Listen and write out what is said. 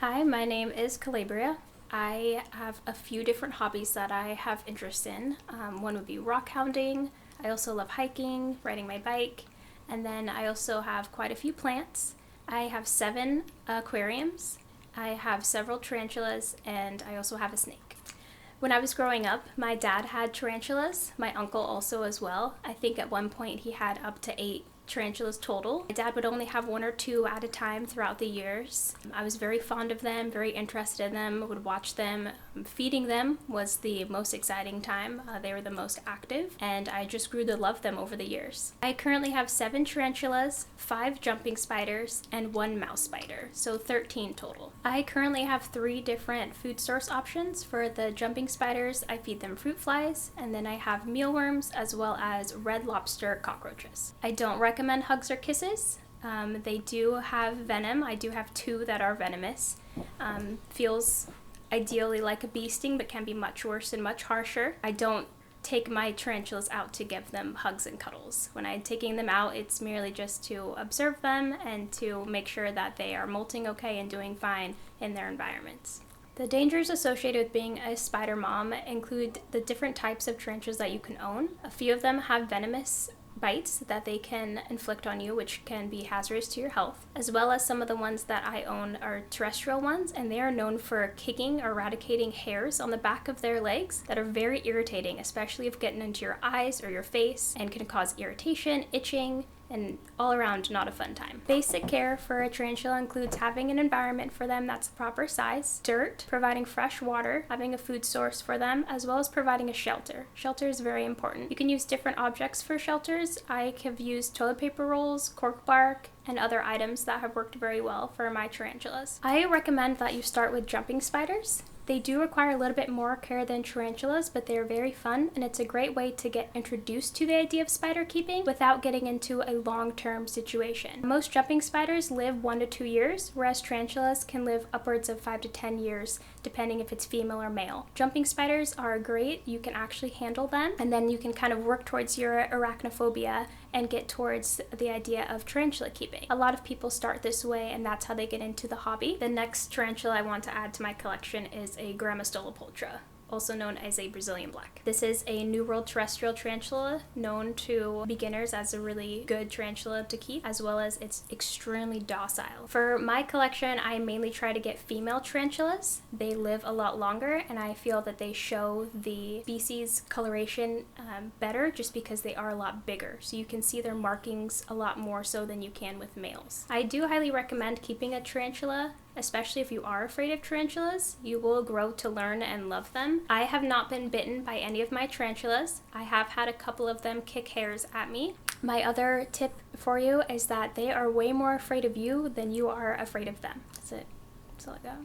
Hi, my name is Calabria. I have a few different hobbies that I have interest in. One would be rock hounding. I also love hiking, riding my bike, and then I also have quite a few plants. I have 7 aquariums. I have several tarantulas, and I also have a snake. When I was growing up, my dad had tarantulas, my uncle also as well. I think at one point he had up to 8 tarantulas total. My dad would only have 1 or 2 at a time throughout the years. I was very fond of them, very interested in them, would watch them. Feeding them was the most exciting time. They were the most active, and I just grew to love them over the years. I currently have 7 tarantulas, 5 jumping spiders, and 1 mouse spider, so 13 total. I currently have 3 different food source options. For the jumping spiders, I feed them fruit flies, and then I have mealworms as well as red lobster cockroaches. I don't recommend hugs or kisses. They do have venom. I do have 2 that are venomous. Feels ideally like a bee sting, but can be much worse and much harsher. I don't take my tarantulas out to give them hugs and cuddles. When I'm taking them out, it's merely just to observe them and to make sure that they are molting okay and doing fine in their environments. The dangers associated with being a spider mom include the different types of tarantulas that you can own. A few of them have venomous bites that they can inflict on you, which can be hazardous to your health, as well as some of the ones that I own are terrestrial ones, and they are known for kicking or eradicating hairs on the back of their legs that are very irritating, especially if getting into your eyes or your face, and can cause irritation, itching, and all around not a fun time. Basic care for a tarantula includes having an environment for them that's the proper size, dirt, providing fresh water, having a food source for them, as well as providing a shelter. Shelter is very important. You can use different objects for shelters. I have used toilet paper rolls, cork bark, and other items that have worked very well for my tarantulas. I recommend that you start with jumping spiders. They do require a little bit more care than tarantulas, but they are very fun, and it's a great way to get introduced to the idea of spider keeping without getting into a long-term situation. Most jumping spiders live 1 to 2 years, whereas tarantulas can live upwards of 5 to 10 years, depending if it's female or male. Jumping spiders are great. You can actually handle them, and then you can kind of work towards your arachnophobia and get towards the idea of tarantula keeping. A lot of people start this way, and that's how they get into the hobby. The next tarantula I want to add to my collection is a Grammostolepultra, also known as a Brazilian black. This is a New World terrestrial tarantula, known to beginners as a really good tarantula to keep, as well as it's extremely docile. For my collection, I mainly try to get female tarantulas. They live a lot longer, and I feel that they show the species coloration better just because they are a lot bigger. So you can see their markings a lot more so than you can with males. I do highly recommend keeping a tarantula, especially if you are afraid of tarantulas. You will grow to learn and love them. I have not been bitten by any of my tarantulas. I have had a couple of them kick hairs at me. My other tip for you is that they are way more afraid of you than you are afraid of them. That's it. That's all I got.